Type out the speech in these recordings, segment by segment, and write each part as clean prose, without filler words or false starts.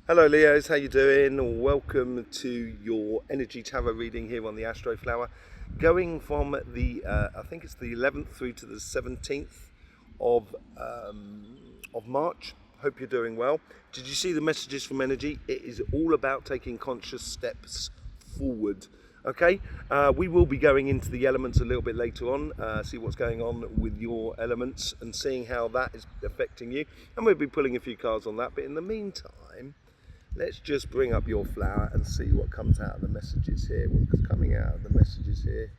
Hello Leos, how you doing? Welcome to your energy tarot reading here on the Astroflower. Going from I think it's the 11th through to the 17th of March. Hope you're doing well. Did you see the messages from energy? It is all about taking conscious steps forward. Okay, we will be going into the elements a little bit later on, see what's going on with your elements and seeing how that is affecting you. And we'll be pulling a few cards on that. But in the meantime, let's just bring up your flower and see what comes out of the messages here. What's coming out of the messages here?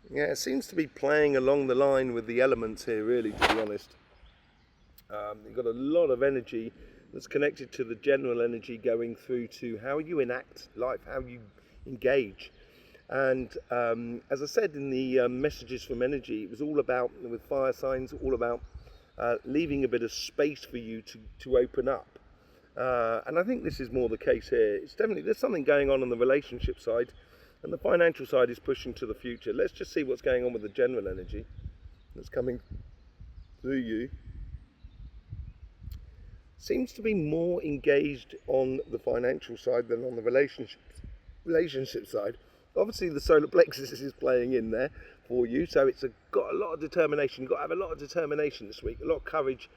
Yeah, it seems to be playing along the line with the elements here, really, to be honest. You've got a lot of energy that's connected to the general energy going through to how you enact life, how you engage. And as I said in the messages from energy, it was all about, with fire signs, all about leaving a bit of space for you to open up. And I think this is more the case here. It's definitely, there's something going on the relationship side, and the financial side is pushing to the future. Let's just see what's going on with the general energy that's coming through you. Seems to be more engaged on the financial side than on the relationship side. Obviously the solar plexus is playing in there for you, so it's got a lot of determination. You've got to have a lot of determination this week, a lot of courage.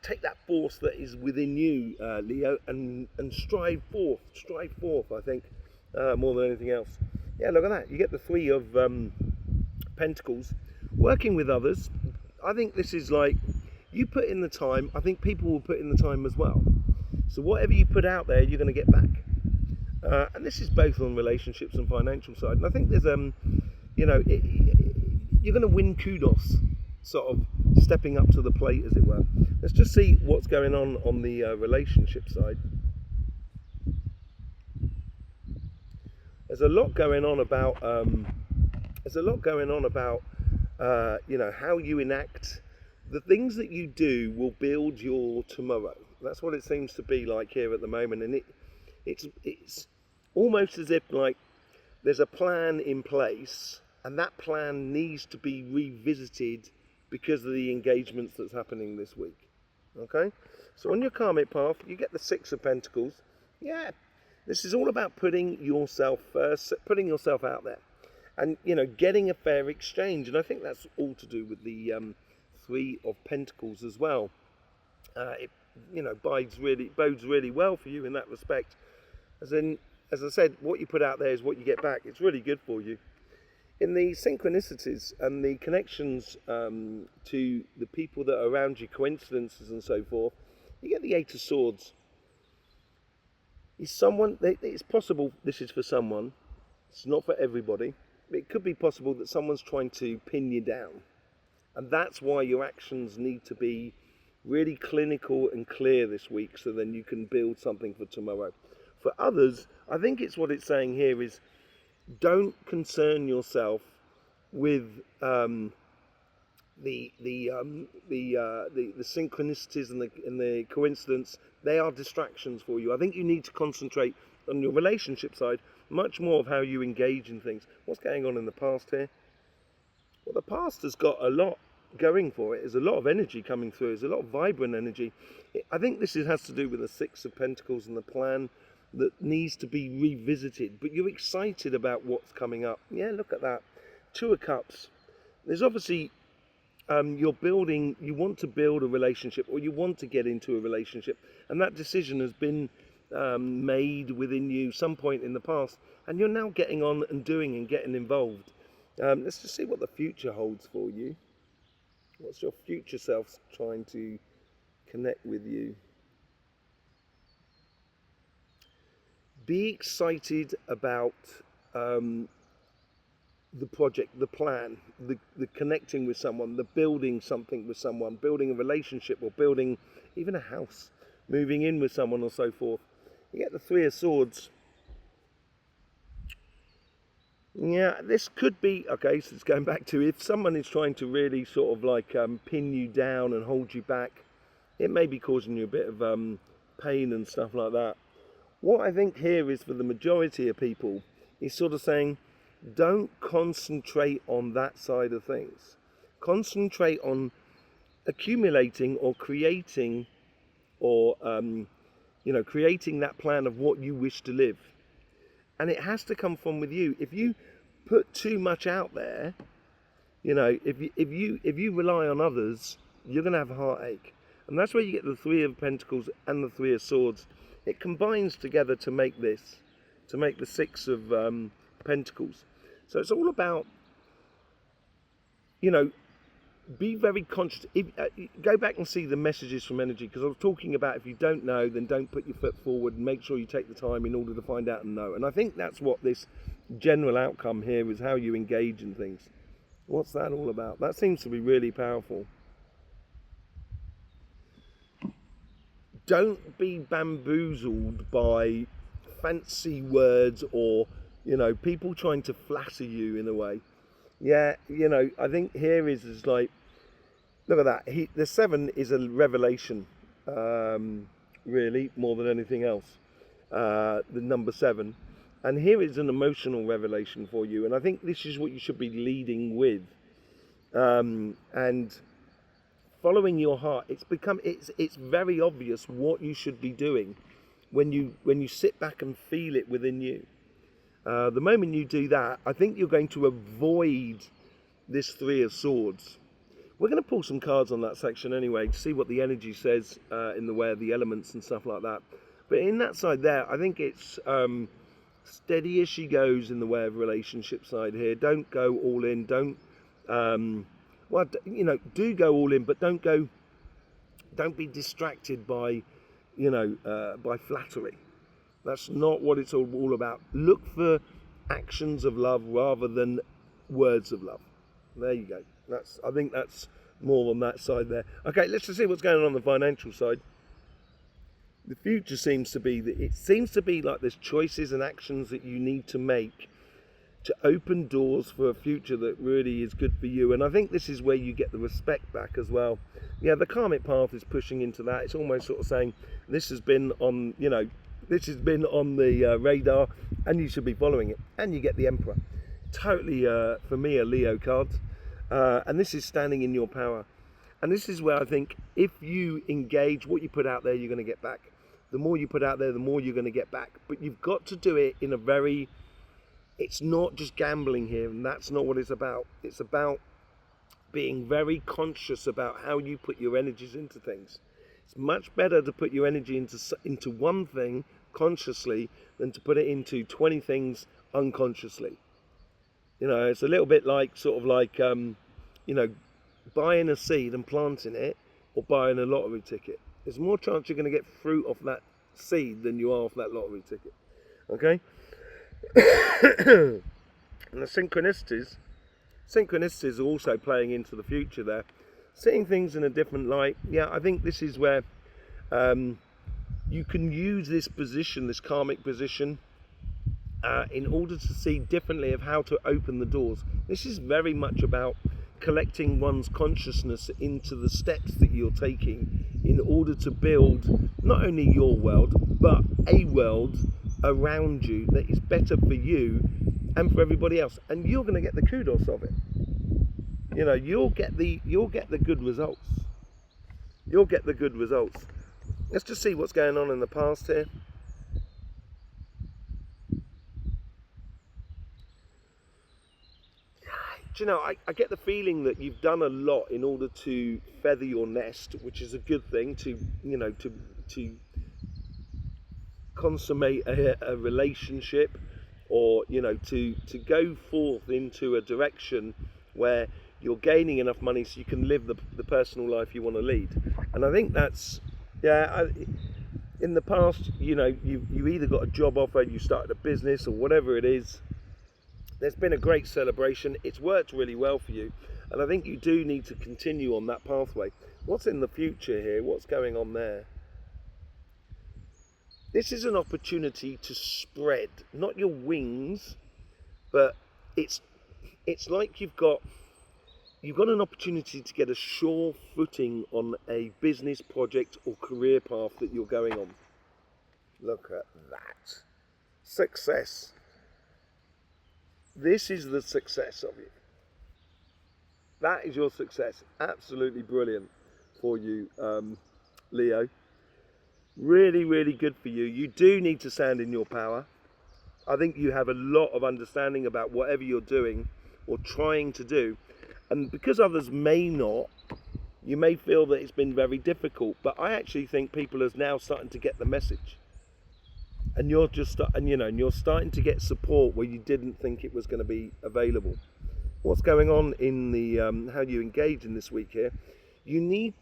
Take that force that is within you, Leo, and strive forth. I think, more than anything else. Yeah, look at that. You get the Three of Pentacles. Working with others, I think this is like, you put in the time, I think people will put in the time as well. So whatever you put out there, you're going to get back. And this is both on relationships and financial side. And I think there's, you're going to win kudos, sort of stepping up to the plate, as it were. Let's just see what's going on the relationship side. There's a lot going on about, how you enact. The things that you do will build your tomorrow. That's what it seems to be like here at the moment. And it's almost as if like there's a plan in place, and that plan needs to be revisited because of the engagements that's happening this week. Okay, so on your karmic path, you get the Six of Pentacles. Yeah, this is all about putting yourself first, putting yourself out there, and getting a fair exchange. And I think that's all to do with the Three of Pentacles as well. It bodes really well for you in that respect. As I said, what you put out there is what you get back. It's really good for you. In the synchronicities and the connections to the people that are around you, coincidences and so forth, you get the Eight of Swords. It's possible this is for someone. It's not for everybody. It could be possible that someone's trying to pin you down. And that's why your actions need to be really clinical and clear this week, so then you can build something for tomorrow. For others, I think it's what it's saying here is, don't concern yourself with the synchronicities and the coincidence. They are distractions for you. I think you need to concentrate on your relationship side, much more of how you engage in things. What's going on in the past here? Well, the past has got a lot going for it. There's a lot of energy coming through. There's a lot of vibrant energy. I think this has to do with the Six of Pentacles and the plan that needs to be revisited. But you're excited about what's coming up. Yeah, look at that. Two of Cups. There's obviously, you want to build a relationship, or you want to get into a relationship. And that decision has been made within you some point in the past. And you're now getting on and doing and getting involved. Let's just see what the future holds for you. What's your future self trying to connect with you? Be excited about the project, the plan, the connecting with someone, the building something with someone, building a relationship, or building even a house, moving in with someone or so forth. You get the Three of Swords. Yeah, this could be, okay, so it's going back to, if someone is trying to really sort of like pin you down and hold you back, it may be causing you a bit of pain and stuff like that. What I think here is, for the majority of people, is sort of saying, don't concentrate on that side of things. Concentrate on accumulating or creating, or creating that plan of what you wish to live. And it has to come from with you. If you put too much out there, if you rely on others, you're going to have a heartache. And that's where you get the Three of Pentacles and the Three of Swords. It combines together to make this, to make the Six of Pentacles. So it's all about, be very conscious. Go back and see the messages from energy, because I was talking about, if you don't know, then don't put your foot forward, and make sure you take the time in order to find out and know. And I think that's what this general outcome here is, how you engage in things. What's that all about? That seems to be really powerful. Don't be bamboozled by fancy words or, people trying to flatter you in a way. Yeah, I think here is like, look at that. The 7 is a revelation, really, more than anything else. The number 7. And here is an emotional revelation for you. And I think this is what you should be leading with. And following your heart. It's very obvious what you should be doing when you sit back and feel it within you. The moment you do that, I think you're going to avoid this Three of Swords. We're going to pull some cards on that section anyway to see what the energy says in the way of the elements and stuff like that. But in that side there, I think it's steady as she goes in the way of relationship side here. Don't go all in. Don't, do go all in, but don't be distracted by, by flattery. That's not what it's all about. Look for actions of love rather than words of love. There you go. I think that's more on that side there. Okay, let's just see what's going on the financial side. The future seems to be like there's choices and actions that you need to make to open doors for a future that really is good for you. And I think this is where you get the respect back as well. Yeah, the karmic path is pushing into that. It's almost sort of saying this has been on, the radar, and you should be following it. And you get the Emperor. Totally, for me, a Leo card. And this is standing in your power. And this is where I think if you engage, what you put out there, you're going to get back. The more you put out there, the more you're going to get back. But you've got to do it in a very... It's not just gambling here, and that's not what it's about. It's about being very conscious about how you put your energies into things. It's much better to put your energy into one thing consciously than to put it into 20 things unconsciously. It's a little bit like, buying a seed and planting it, or buying a lottery ticket. There's more chance you're going to get fruit off that seed than you are off that lottery ticket. Okay? And the synchronicities are also playing into the future there. Seeing things in a different light. Yeah, I think this is where you can use this position, this karmic position, in order to see differently of how to open the doors. This is very much about collecting one's consciousness into the steps that you're taking in order to build not only your world, but a world around you that is better for you and for everybody else. And you're going to get the kudos of it. You'll get the good results. You'll get the good results. Let's just see what's going on in the past here. I get the feeling that you've done a lot in order to feather your nest, which is a good thing, to consummate a relationship, or to go forth into a direction where you're gaining enough money so you can live the personal life you want to lead. And I think that's, in the past, you either got a job offer, you started a business, or whatever it is. There's been a great celebration. It's worked really well for you. And I think you do need to continue on that pathway. What's in the future here? What's going on there? This is an opportunity to spread, not your wings, but it's like you've got an opportunity to get a sure footing on a business project or career path that you're going on. Look at that. Success. This is the success of you. That is your success. Absolutely brilliant. for you, Leo. Really, really good for you. You do need to stand in your power. I think you have a lot of understanding about whatever you're doing or trying to do. And because others may not, you may feel that it's been very difficult. But I actually think people are now starting to get the message. And you're you're starting to get support where you didn't think it was going to be available. What's going on in the how you engage in this week here? You need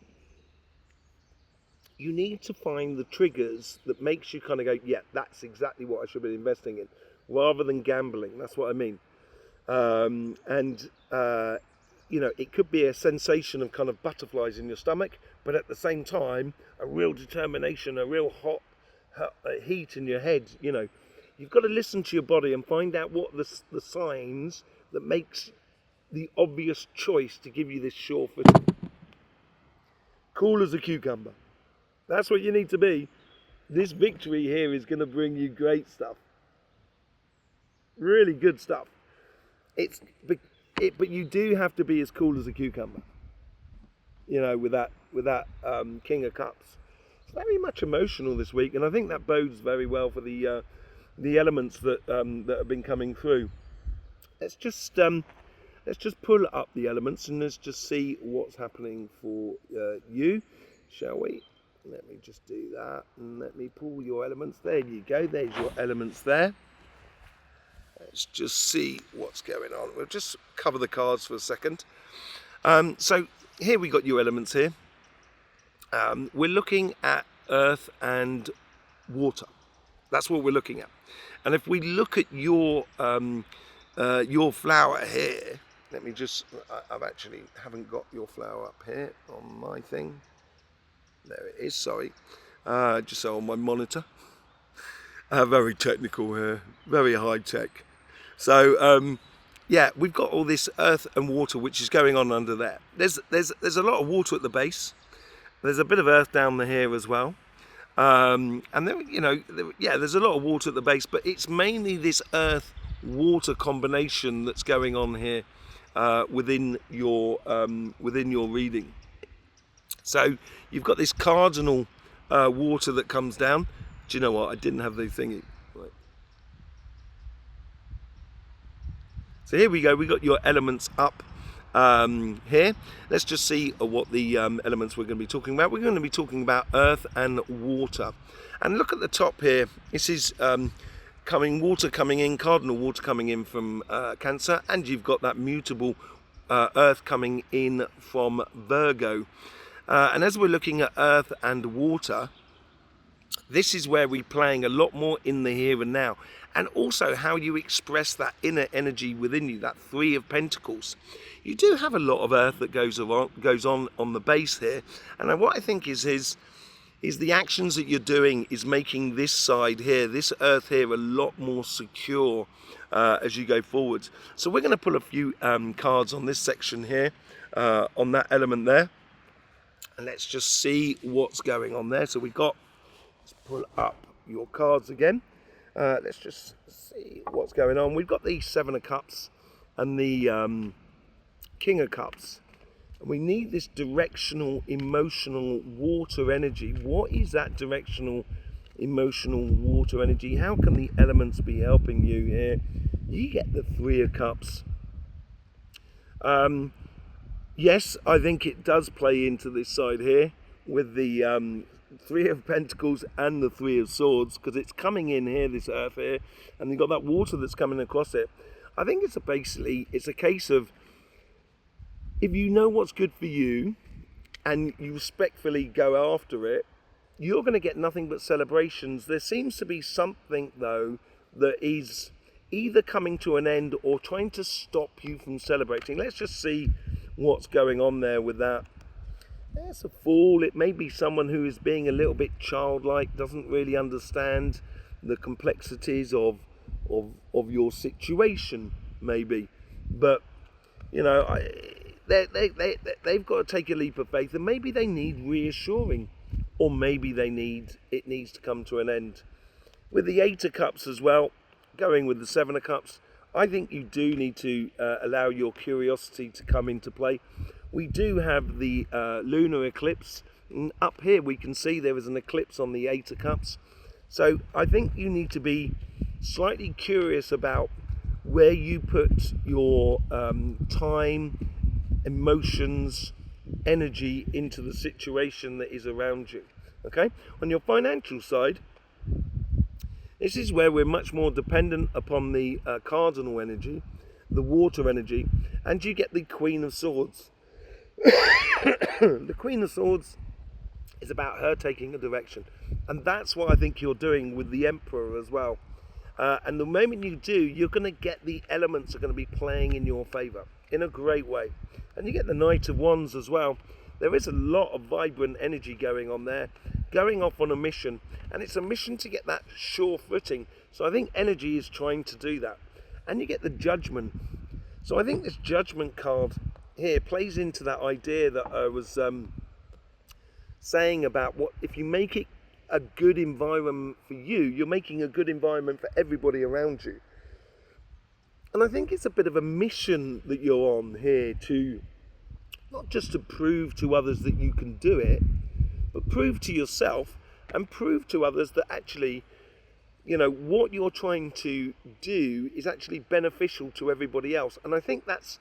to find the triggers that makes you kind of go, yeah, that's exactly what I should be investing in, rather than gambling. That's what I mean. It could be a sensation of kind of butterflies in your stomach, but at the same time, a real determination, a real hot heat in your head. You've got to listen to your body and find out what the signs that makes the obvious choice to give you this sure footing. Cool as a cucumber. That's what you need to be. This victory here is going to bring you great stuff. Really good stuff. But you do have to be as cool as a cucumber. With that King of Cups. It's very much emotional this week, and I think that bodes very well for the elements that have been coming through. Let's just pull up the elements and let's just see what's happening for you, shall we? Let me just do that, and let me pull your elements. There you go. There's your elements there. Let's just see what's going on. We'll just cover the cards for a second. So here we got your elements here. We're looking at earth and water. That's what we're looking at. And if we look at your flower here, let me just, haven't got your flower up here on my thing. There it is, sorry. Just so on my monitor. Very technical here, very high tech. So we've got all this earth and water which is going on under there. There's a lot of water at the base. There's a bit of earth down here as well. And then, there's a lot of water at the base, but it's mainly this earth water combination that's going on here within your reading. So you've got this cardinal water that comes down. Do you know what? I didn't have the thingy. Right. So here we go. We got your elements up here. Let's just see what the elements we're going to be talking about. We're going to be talking about earth and water. And look at the top here. This is water coming in, cardinal water coming in from Cancer, and you've got that mutable earth coming in from Virgo. And as we're looking at earth and water, this is where we're playing a lot more in the here and now, and also how you express that inner energy within you, that Three of Pentacles. You do have a lot of earth that goes on the base here, and what I think is the actions that you're doing is making this side here, this earth here, a lot more secure as you go forward. So we're going to pull a few cards on this section here, on that element there. And let's just see what's going on there. So let's pull up your cards again. Let's just see what's going on. We've got the Seven of Cups and the King of Cups. And we need this directional, emotional water energy. What is that directional, emotional water energy? How can the elements be helping you here? You get the Three of Cups. Yes, I think it does play into this side here with the Three of Pentacles and the Three of Swords, because it's coming in here, this earth here, and you've got that water that's coming across it. I think it's a case of, if you know what's good for you and you respectfully go after it, you're going to get nothing but celebrations. There seems to be something, though, that is either coming to an end or trying to stop you from celebrating. Let's just see what's going on there with that. It's a Fool. It may be someone who is being a little bit childlike, doesn't really understand the complexities of your situation, maybe. But they've got to take a leap of faith, and maybe they need reassuring, or maybe it needs to come to an end. With the Eight of Cups as well, going with the Seven of Cups, I think you do need to allow your curiosity to come into play. we do have the lunar eclipse. And up here we can see there is an eclipse on the Eight of Cups. So I think you need to be slightly curious about where you put your time, emotions, energy into the situation that is around you. Okay? On your financial side, this is where we're much more dependent upon the cardinal energy, the water energy, and you get the Queen of Swords. The Queen of Swords is about her taking a direction, and that's what I think you're doing with the Emperor as well. And the moment you do, you're going to get the elements are going to be playing in your favour in a great way. And you get the Knight of Wands as well. There is a lot of vibrant energy going on there, going off on a mission, and it's a mission to get that sure footing. So I think energy is trying to do that. And you get the Judgment. So I think this Judgment card here plays into that idea that I was saying about what if you make it a good environment for you, you're making a good environment for everybody around you. And I think it's a bit of a mission that you're on here, to not just to prove to others that you can do it, but prove to yourself and prove to others that actually, you know, what you're trying to do is actually beneficial to everybody else. And I think that's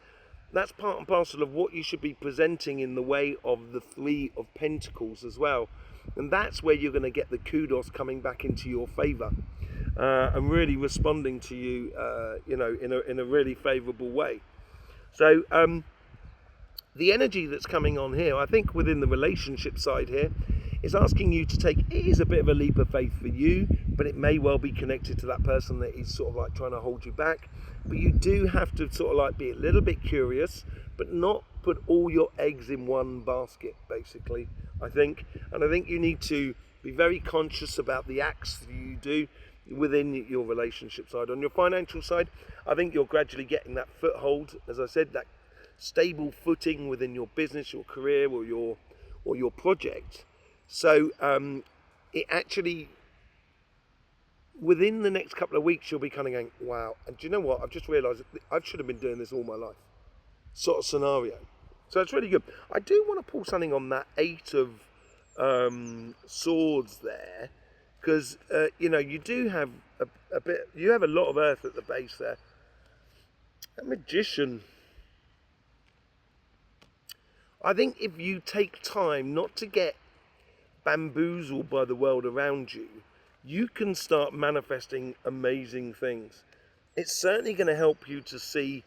part and parcel of what you should be presenting in the way of the Three of Pentacles as well. And that's where you're going to get the kudos coming back into your favour and really responding to you, you know, in a really favourable way. So the energy that's coming on here, I think within the relationship side here, is asking you to take, it is a bit of a leap of faith for you, but it may well be connected to that person that is sort of like trying to hold you back. But you do have to sort of like be a little bit curious, but not put all your eggs in one basket, basically, I think. And I think you need to be very conscious about the acts that you do within your relationship side. On your financial side, I think you're gradually getting that foothold, as I said, that stable footing within your business, your career, or your project. So it actually, within the next couple of weeks, you'll be kind of going, wow. And do you know what? I've just realised I should have been doing this all my life, sort of scenario. So it's really good. I do want to pull something on that Eight of Swords there, because you know, you do have a bit. You have a lot of earth at the base there. A Magician. I think if you take time not to get bamboozled by the world around you, you can start manifesting amazing things. It's certainly going to help you to see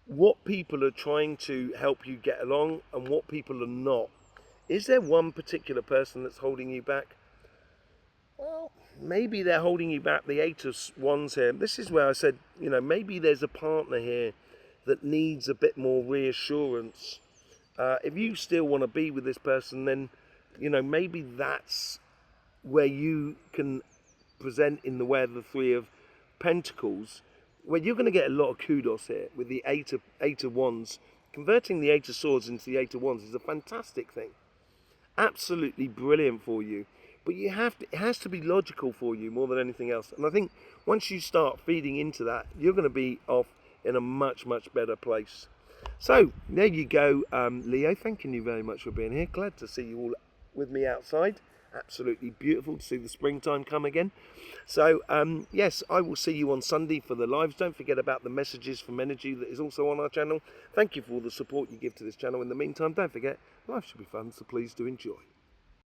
what people are trying to help you get along and what people are not. Is there one particular person that's holding you back? Well, maybe they're holding you back. The Eight of Wands here. This is where I said, you know, maybe there's a partner here that needs a bit more reassurance. If you still want to be with this person, then, you know, maybe that's where you can present in the way of the Three of Pentacles, where you're going to get a lot of kudos here with the Eight of Wands. Converting the Eight of Swords into the Eight of Wands is a fantastic thing. Absolutely brilliant for you. But it has to be logical for you more than anything else. And I think once you start feeding into that, you're going to be off in a much, much better place. So there you go, Leo. Thanking you very much for being here. Glad to see you all with me outside. Absolutely beautiful to see the springtime come again. So yes, I will see you on Sunday for the lives. Don't forget about the messages from energy that is also on our channel. Thank you for all the support you give to this channel. In the meantime, don't forget, life should be fun, so please do enjoy.